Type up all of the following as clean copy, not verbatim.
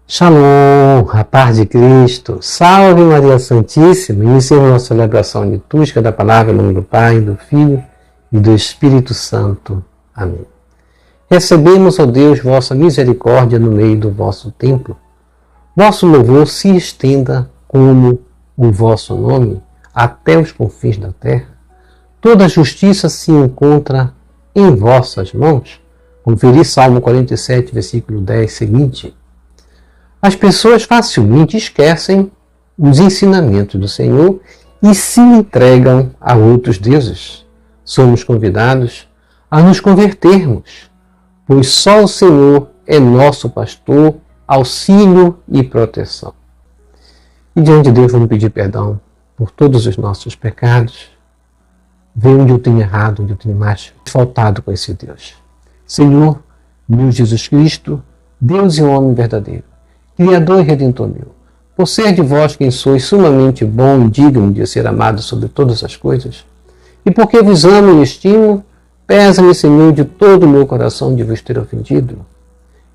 Shalom, a paz de Cristo, salve Maria Santíssima. Iniciamos nossa celebração litúrgica da palavra em nome do Pai, do Filho e do Espírito Santo. Amém. Recebemos, ó Deus, vossa misericórdia no meio do vosso templo. Vosso louvor se estenda como o vosso nome até os confins da terra. Toda a justiça se encontra em vossas mãos. Conferi Salmo 47, versículo 10 seguinte. As pessoas facilmente esquecem os ensinamentos do Senhor e se entregam a outros deuses. Somos convidados a nos convertermos, pois só o Senhor é nosso pastor, auxílio e proteção. E diante de Deus vamos pedir perdão por todos os nossos pecados, ver onde eu tenho errado, onde eu tenho mais faltado com esse Deus. Senhor, meu Jesus Cristo, Deus e homem verdadeiro, Criador e Redentor meu, por ser de vós quem sois sumamente bom e digno de ser amado sobre todas as coisas, e porque vos amo e estimo, pesa-me, Senhor, de todo o meu coração de vos ter ofendido.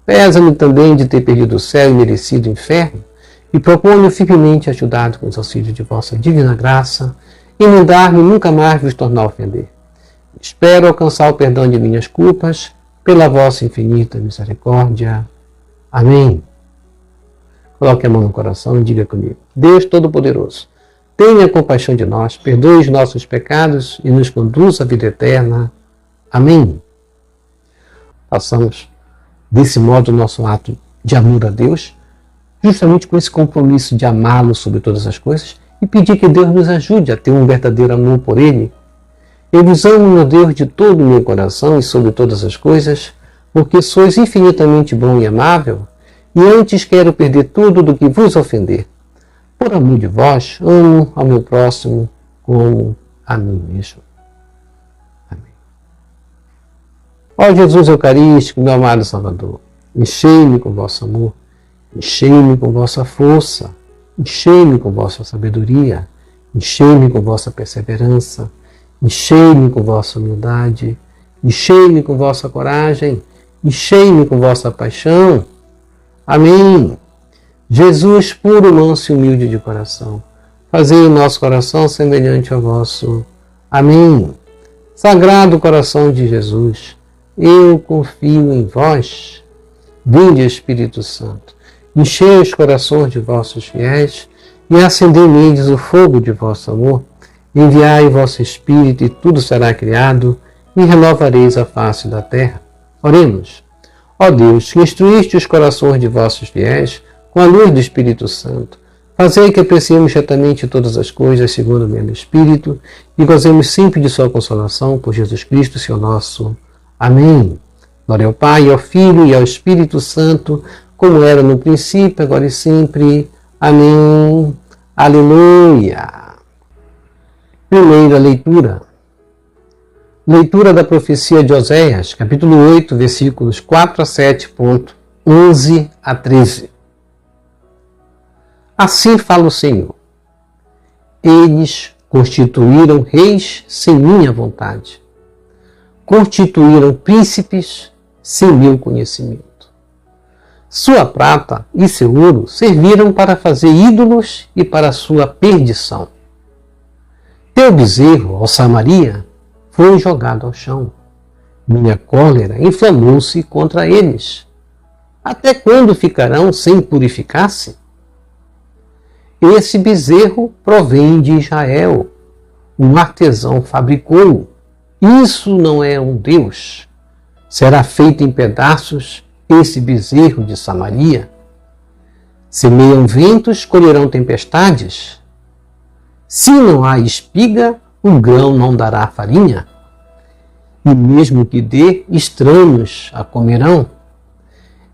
Pesa-me também de ter perdido o céu e merecido o inferno, e proponho firmemente, ajudado com os auxílios de vossa divina graça, emendar-me e nunca mais vos tornar a ofender. Espero alcançar o perdão de minhas culpas, pela vossa infinita misericórdia. Amém. Coloque a mão no coração e diga comigo: Deus Todo-Poderoso, tenha compaixão de nós, perdoe os nossos pecados e nos conduza à vida eterna. Amém. Façamos desse modo o nosso ato de amor a Deus, justamente com esse compromisso de amá-lo sobre todas as coisas e pedir que Deus nos ajude a ter um verdadeiro amor por Ele. Eu vos amo, meu Deus, de todo o meu coração e sobre todas as coisas, porque sois infinitamente bom e amável, e antes quero perder tudo do que vos ofender. Por amor de vós, amo ao meu próximo como a mim mesmo. Amém. Ó Jesus Eucarístico, meu amado Salvador, enchei-me com vosso amor, enchei-me com vossa força, enchei-me com vossa sabedoria, enchei-me com vossa perseverança, enchei-me com vossa humildade, enchei-me com vossa coragem, enchei-me com vossa paixão. Amém. Jesus, puro, manso e humilde de coração, fazei o nosso coração semelhante ao vosso. Amém. Sagrado coração de Jesus, eu confio em vós. Vinde, Espírito Santo, enchei os corações de vossos fiéis e acendei neles o fogo de vosso amor. Enviai o vosso Espírito e tudo será criado e renovareis a face da terra. Oremos. Ó Deus, que instruíste os corações de vossos fiéis com a luz do Espírito Santo, fazei que apreciemos retamente todas as coisas segundo o mesmo Espírito e gozemos sempre de sua consolação por Jesus Cristo, Senhor nosso. Amém. Glória ao Pai, ao Filho e ao Espírito Santo, como era no princípio, agora e sempre. Amém. Aleluia. Primeira leitura. Leitura da profecia de Oséias, capítulo 8, versículos 4 a 7, 11 a 13. Assim fala o Senhor: eles constituíram reis sem minha vontade, constituíram príncipes sem meu conhecimento. Sua prata e seu ouro serviram para fazer ídolos e para sua perdição. Teu bezerro, ó Samaria, foi jogado ao chão. Minha cólera inflamou-se contra eles. Até quando ficarão sem purificar-se? Esse bezerro provém de Israel. Um artesão fabricou-o. Isso não é um Deus. Será feito em pedaços esse bezerro de Samaria. Semeiam ventos, colherão tempestades. Se não há espiga, o grão não dará farinha, e mesmo que dê, estranhos a comerão.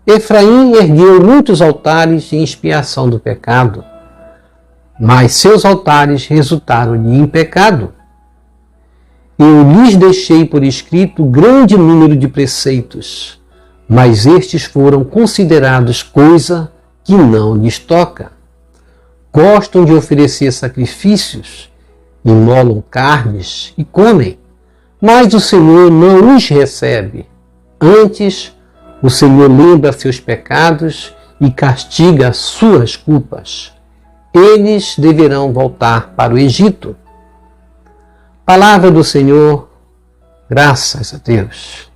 Efraim ergueu muitos altares em expiação do pecado, mas seus altares resultaram-lhe em pecado. Eu lhes deixei por escrito grande número de preceitos, mas estes foram considerados coisa que não lhes toca. Gostam de oferecer sacrifícios, imolam carnes e comem, mas o Senhor não os recebe. Antes, o Senhor lembra seus pecados e castiga suas culpas. Eles deverão voltar para o Egito. Palavra do Senhor, graças a Deus.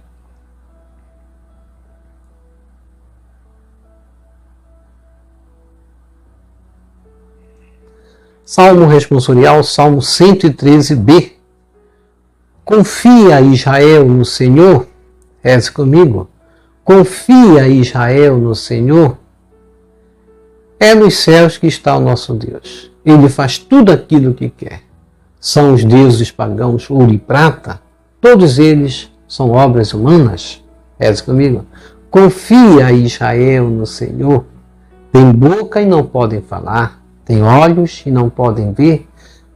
Salmo responsorial, Salmo 113b. Confia, Israel, no Senhor. Reze comigo. Confia, Israel, no Senhor. É nos céus que está o nosso Deus. Ele faz tudo aquilo que quer. São os deuses pagãos, ouro e prata. Todos eles são obras humanas. Reze comigo. Confia, Israel, no Senhor. Tem boca e não podem falar. Tem olhos e não podem ver.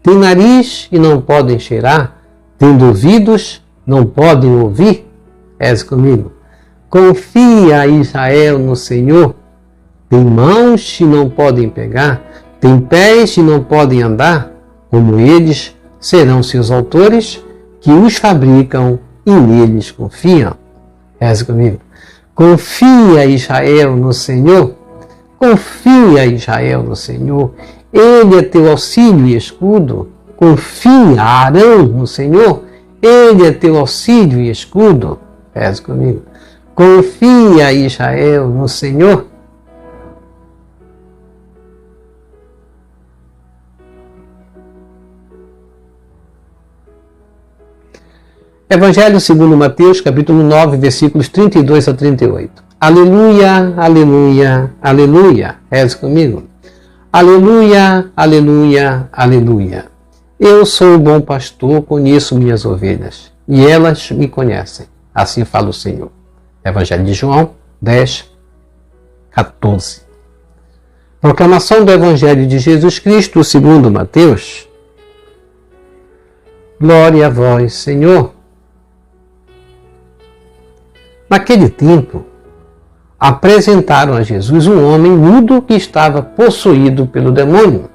Tem nariz e não podem cheirar. Tem ouvidos, não podem ouvir. Reze comigo. Confia, Israel, no Senhor. Tem mãos e não podem pegar. Tem pés e não podem andar. Como eles serão seus autores, que os fabricam e neles confiam. Reze comigo. Confia, Israel, no Senhor. Confia, Israel, no Senhor. Ele é teu auxílio e escudo. Confia, Arão, no Senhor. Ele é teu auxílio e escudo. Reze comigo. Confia, Israel, no Senhor. Evangelho segundo Mateus, capítulo 9, versículos 32 a 38. Aleluia, aleluia, aleluia. Reze comigo. Aleluia, aleluia, aleluia. Eu sou o bom pastor, conheço minhas ovelhas, e elas me conhecem. Assim fala o Senhor. Evangelho de João 10, 14. Proclamação do Evangelho de Jesus Cristo segundo Mateus. Glória a vós, Senhor. Naquele tempo, apresentaram a Jesus um homem mudo que estava possuído pelo demônio.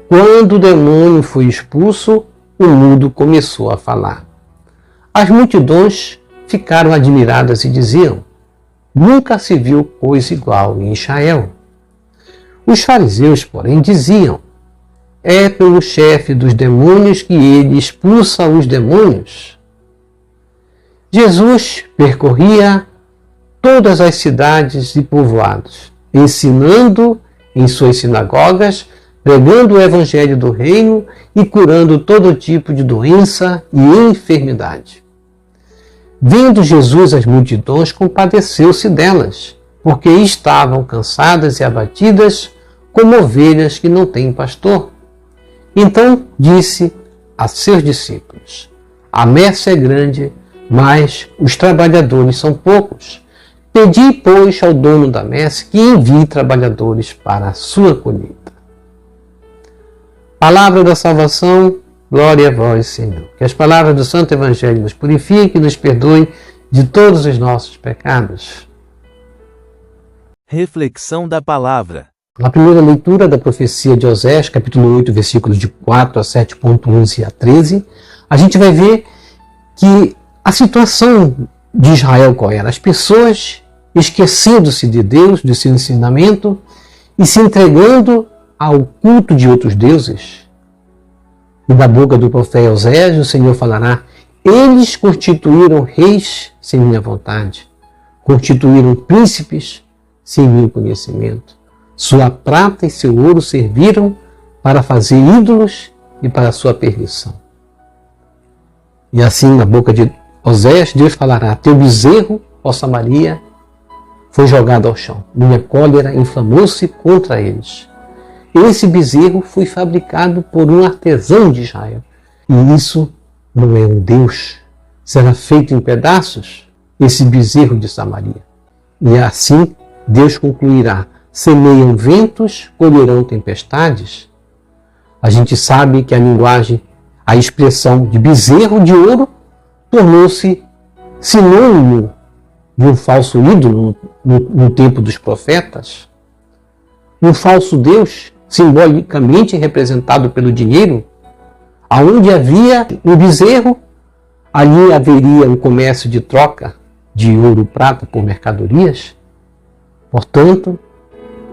Quando o demônio foi expulso, o mudo começou a falar. As multidões ficaram admiradas e diziam: nunca se viu coisa igual em Israel. Os fariseus, porém, diziam: é pelo chefe dos demônios que ele expulsa os demônios. Jesus percorria todas as cidades e povoados, ensinando em suas sinagogas, pregando o evangelho do reino e curando todo tipo de doença e enfermidade. Vendo Jesus as multidões, compadeceu-se delas, porque estavam cansadas e abatidas, como ovelhas que não têm pastor. Então disse a seus discípulos: a messe é grande, mas os trabalhadores são poucos. Pedi, pois, ao dono da messe que envie trabalhadores para a sua colheita. Palavra da salvação, glória a vós, Senhor. Que as palavras do Santo Evangelho nos purifiquem e nos perdoem de todos os nossos pecados. Reflexão da palavra. Na primeira leitura da profecia de Osés, capítulo 8, versículos de 4 a 7.11 a 13, a gente vai ver que a situação de Israel qual era? As pessoas esquecendo-se de Deus, de seu ensinamento e se entregando ao culto de outros deuses. E da boca do profeta Osés, o Senhor falará: eles constituíram reis sem minha vontade, constituíram príncipes sem meu conhecimento. Sua prata e seu ouro serviram para fazer ídolos e para a sua perdição. E assim, na boca de Osés, Deus falará: teu bezerro, ó Samaria, foi jogado ao chão. Minha cólera inflamou-se contra eles. Esse bezerro foi fabricado por um artesão de Israel. E isso não é um Deus. Será feito em pedaços esse bezerro de Samaria. E assim Deus concluirá: semeiam ventos, colherão tempestades. A gente sabe que a linguagem, a expressão de bezerro de ouro tornou-se sinônimo de um falso ídolo no tempo dos profetas. Um falso Deus, simbolicamente representado pelo dinheiro. Aonde havia um bezerro, ali haveria um comércio de troca de ouro e prata por mercadorias. Portanto,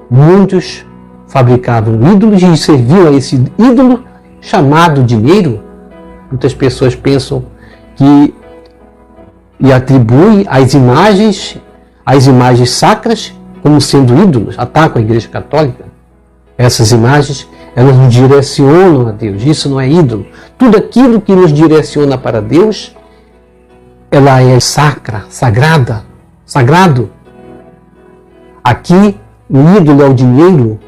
muitos fabricavam ídolos e serviam a esse ídolo chamado dinheiro. Muitas pessoas pensam que e atribuem as imagens sacras como sendo ídolos, atacam a Igreja Católica. Essas imagens, elas nos direcionam a Deus. Isso não é ídolo. Tudo aquilo que nos direciona para Deus, ela é sacra, sagrada, sagrado. Aqui, o ídolo é o dinheiro.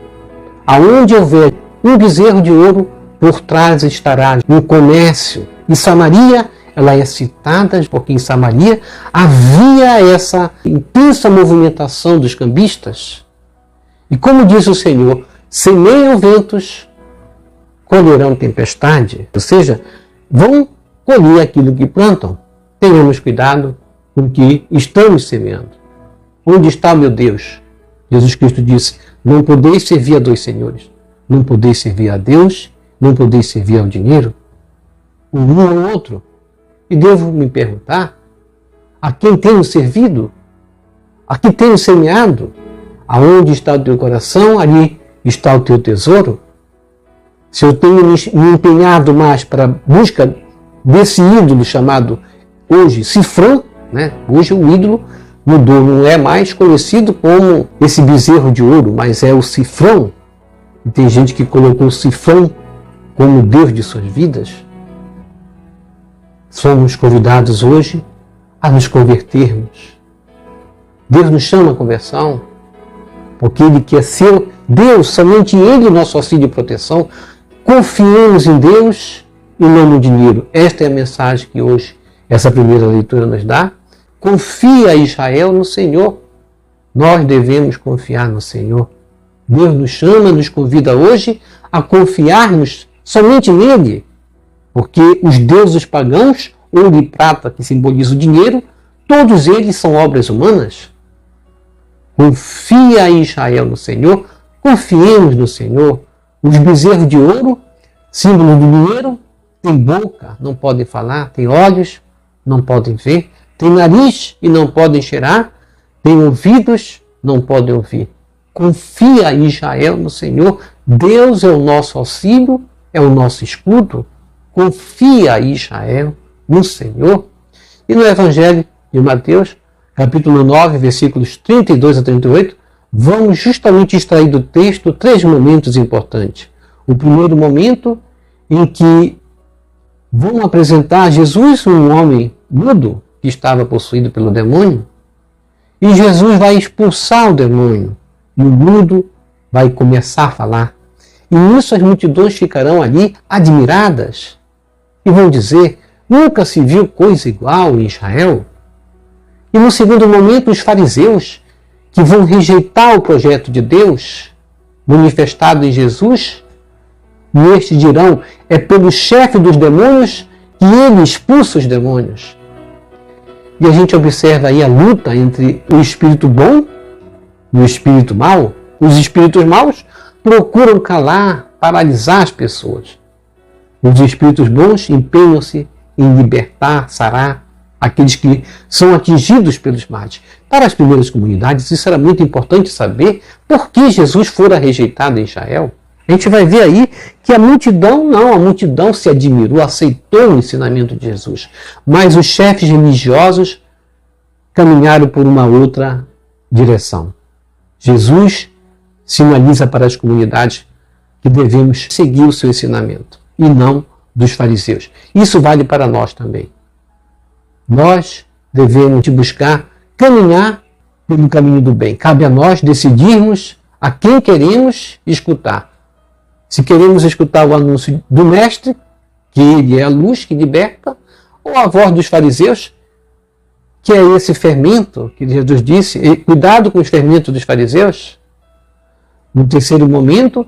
Aonde houver um bezerro de ouro, por trás estará um comércio. E Samaria, ela é citada porque em Samaria havia essa intensa movimentação dos cambistas. E como diz o Senhor, semeiam ventos, colherão tempestade. Ou seja, vão colher aquilo que plantam. Tenhamos cuidado com o que estamos semeando. Onde está meu Deus? Jesus Cristo disse, não podeis servir a dois senhores. Não podeis servir a Deus, não podeis servir ao dinheiro. Um ao outro. E devo me perguntar, a quem tenho servido? A quem tenho semeado? Aonde está o teu coração, ali está o teu tesouro? Se eu tenho me empenhado mais para a busca desse ídolo chamado hoje cifrão, né? Hoje o ídolo mudou, não é mais conhecido como esse bezerro de ouro, mas é o cifrão. E tem gente que colocou o cifrão como Deus de suas vidas. Somos convidados hoje a nos convertermos. Deus nos chama à conversão, porque Ele quer ser Deus, somente Ele, nosso auxílio e proteção. Confiemos em Deus e não no dinheiro. Esta é a mensagem que hoje essa primeira leitura nos dá. Confia, Israel, no Senhor. Nós devemos confiar no Senhor. Deus nos chama, nos convida hoje a confiarmos somente nele. Porque os deuses pagãos, ouro e prata, que simbolizam o dinheiro, todos eles são obras humanas. Confia, Israel, no Senhor. Confiemos no Senhor. Os bezerros de ouro, símbolo do dinheiro, têm boca, não podem falar, têm olhos, não podem ver, têm nariz e não podem cheirar, têm ouvidos, não podem ouvir. Confia, Israel, no Senhor. Deus é o nosso auxílio, é o nosso escudo. Confia, Israel, no Senhor. E no Evangelho de Mateus, capítulo 9, versículos 32 a 38, vamos justamente extrair do texto 3 momentos importantes. O primeiro momento em que vão apresentar a Jesus um homem mudo que estava possuído pelo demônio, e Jesus vai expulsar o demônio, e o mudo vai começar a falar. E nisso as multidões ficarão ali admiradas e vão dizer, nunca se viu coisa igual em Israel. E no segundo momento os fariseus, que vão rejeitar o projeto de Deus manifestado em Jesus, e estes dirão, é pelo chefe dos demônios que ele expulsa os demônios. E a gente observa aí a luta entre o espírito bom e o espírito mau. Os espíritos maus procuram calar, paralisar as pessoas. Os espíritos bons empenham-se em libertar, sarar aqueles que são atingidos pelos males. Para as primeiras comunidades, isso era muito importante saber por que Jesus fora rejeitado em Israel. A gente vai ver aí que a multidão se admirou, aceitou o ensinamento de Jesus. Mas os chefes religiosos caminharam por uma outra direção. Jesus sinaliza para as comunidades que devemos seguir o seu ensinamento e não dos fariseus. Isso vale para nós também. Nós devemos buscar caminhar pelo caminho do bem. Cabe a nós decidirmos a quem queremos escutar. Se queremos escutar o anúncio do Mestre, que ele é a luz que liberta, ou a voz dos fariseus, que é esse fermento que Jesus disse, e cuidado com os fermentos dos fariseus. No terceiro momento,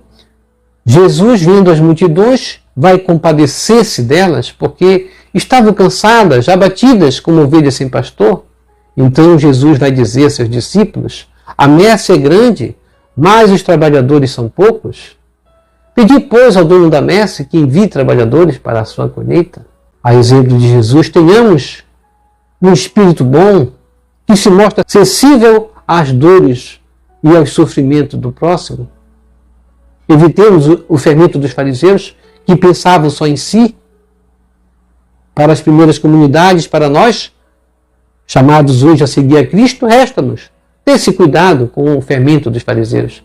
Jesus, vendo as multidões, vai compadecer-se delas, porque estavam cansadas, abatidas como ovelhas sem pastor. Então Jesus vai dizer a seus discípulos, a messe é grande, mas os trabalhadores são poucos. Pedi, pois, ao dono da messe que envie trabalhadores para a sua colheita. A exemplo de Jesus, tenhamos um espírito bom, que se mostra sensível às dores e aos sofrimentos do próximo. Evitemos o fermento dos fariseus, que pensavam só em si. Para as primeiras comunidades, para nós, chamados hoje a seguir a Cristo, resta-nos ter esse cuidado com o fermento dos fariseus,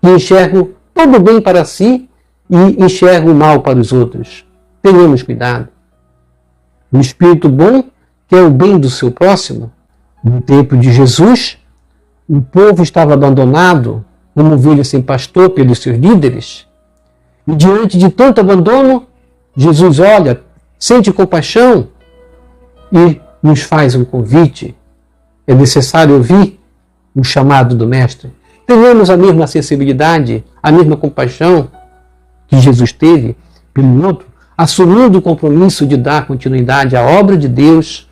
que enxergam todo o bem para si e enxergam o mal para os outros. Tenhamos cuidado. O espírito bom quer o bem do seu próximo. No tempo de Jesus, o povo estava abandonado, como ovelha sem pastor, pelos seus líderes. E diante de tanto abandono, Jesus olha, sente compaixão e nos faz um convite. É necessário ouvir o chamado do Mestre. Tenhamos a mesma sensibilidade, a mesma compaixão que Jesus teve pelo outro, assumindo o compromisso de dar continuidade à obra de Deus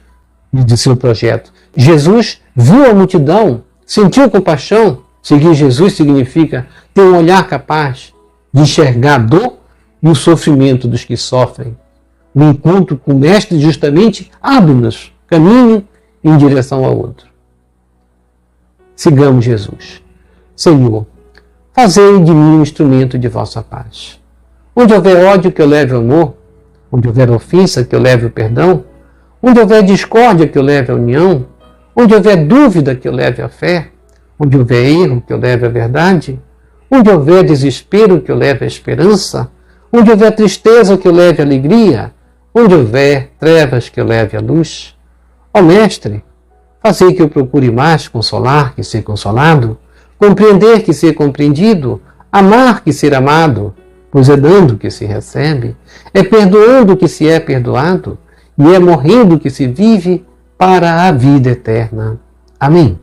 e de seu projeto. Jesus viu a multidão, sentiu compaixão. Seguir Jesus significa ter um olhar capaz de enxergar a dor e o sofrimento dos que sofrem. O encontro com o Mestre justamente abre-nos caminho em direção ao outro. Sigamos Jesus. Senhor, fazei de mim um instrumento de vossa paz. Onde houver ódio, que eu leve o amor. Onde houver ofensa, que eu leve o perdão. Onde houver discórdia, que eu leve a união. Onde houver dúvida, que eu leve a fé. Onde houver erro, que eu leve a verdade. Onde houver desespero, que eu leve a esperança. Onde houver tristeza, que eu leve a alegria. Onde houver trevas, que eu leve a luz. Ó Mestre, fazei que eu procure mais consolar que ser consolado, compreender que ser compreendido, amar que ser amado, pois é dando que se recebe, é perdoando que se é perdoado, e é morrendo que se vive para a vida eterna. Amém.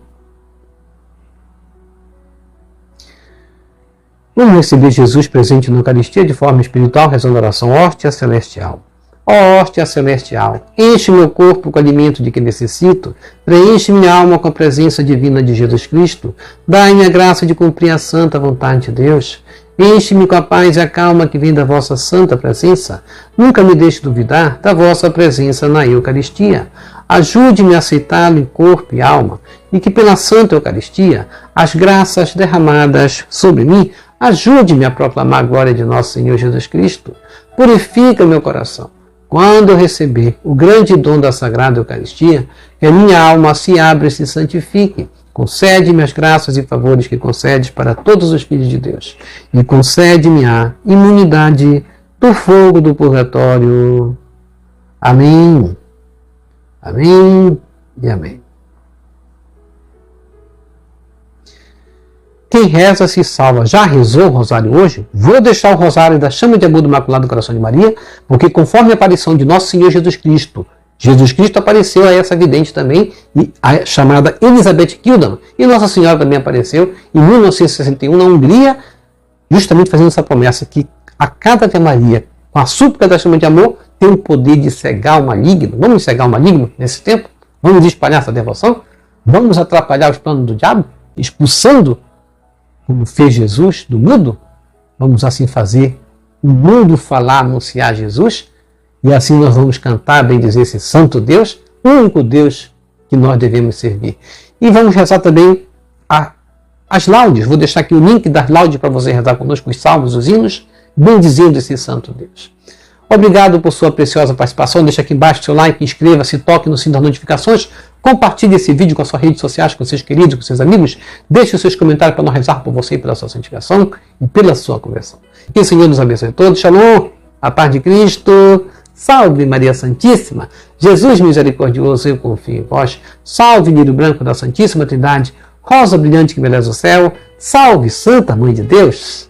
Vamos receber Jesus presente na Eucaristia de forma espiritual, rezando a oração Hóstia Celestial. Ó hóstia celestial, enche meu corpo com o alimento de que necessito, preenche minha alma com a presença divina de Jesus Cristo, dai-me a graça de cumprir a santa vontade de Deus, enche-me com a paz e a calma que vem da vossa santa presença, nunca me deixe duvidar da vossa presença na Eucaristia. Ajude-me a aceitá-lo em corpo e alma, e que pela santa Eucaristia, as graças derramadas sobre mim, ajude-me a proclamar a glória de nosso Senhor Jesus Cristo. Purifica meu coração. Quando eu receber o grande dom da Sagrada Eucaristia, que a minha alma se abra e se santifique, concede-me as graças e favores que concedes para todos os filhos de Deus, e concede-me a imunidade do fogo do purgatório. Amém. Amém e amém. Quem reza se salva. Já rezou o rosário hoje? Vou deixar o rosário da chama de amor do Imaculado Coração de Maria, porque conforme a aparição de Nosso Senhor Jesus Cristo apareceu a essa vidente também, a chamada Elizabeth Kildan, e Nossa Senhora também apareceu em 1961 na Hungria, justamente fazendo essa promessa que a cada Ave Maria, com a súplica da chama de amor, tem o poder de cegar o maligno. Vamos cegar o maligno nesse tempo? Vamos espalhar essa devoção? Vamos atrapalhar os planos do diabo? Expulsando, como fez Jesus, do mundo? Vamos assim fazer o mundo falar, anunciar Jesus? E assim nós vamos cantar, bendizer esse santo Deus, o único Deus que nós devemos servir. E vamos rezar também as laudes. Vou deixar aqui o link das laudes para você rezar conosco, os salmos, os hinos, bendizendo esse santo Deus. Obrigado por sua preciosa participação. Deixa aqui embaixo seu like, inscreva-se, toque no sininho das notificações. Compartilhe esse vídeo com as suas redes sociais, com seus queridos, com seus amigos. Deixe os seus comentários para nós rezar por você e pela sua santificação e pela sua conversão. Que o Senhor nos abençoe a todos. Shalom, a paz de Cristo. Salve Maria Santíssima. Jesus misericordioso, eu confio em vós. Salve Lírio Branco da Santíssima Trindade. Rosa brilhante que beleza o céu. Salve Santa Mãe de Deus.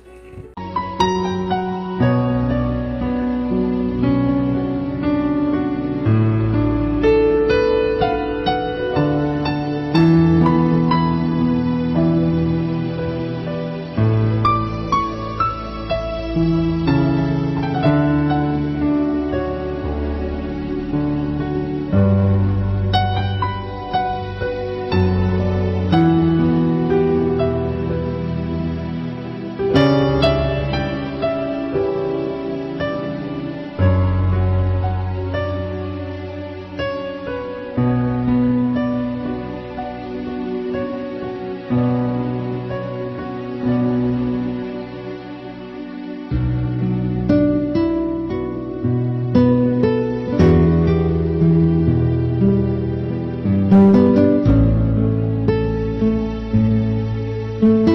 Deus.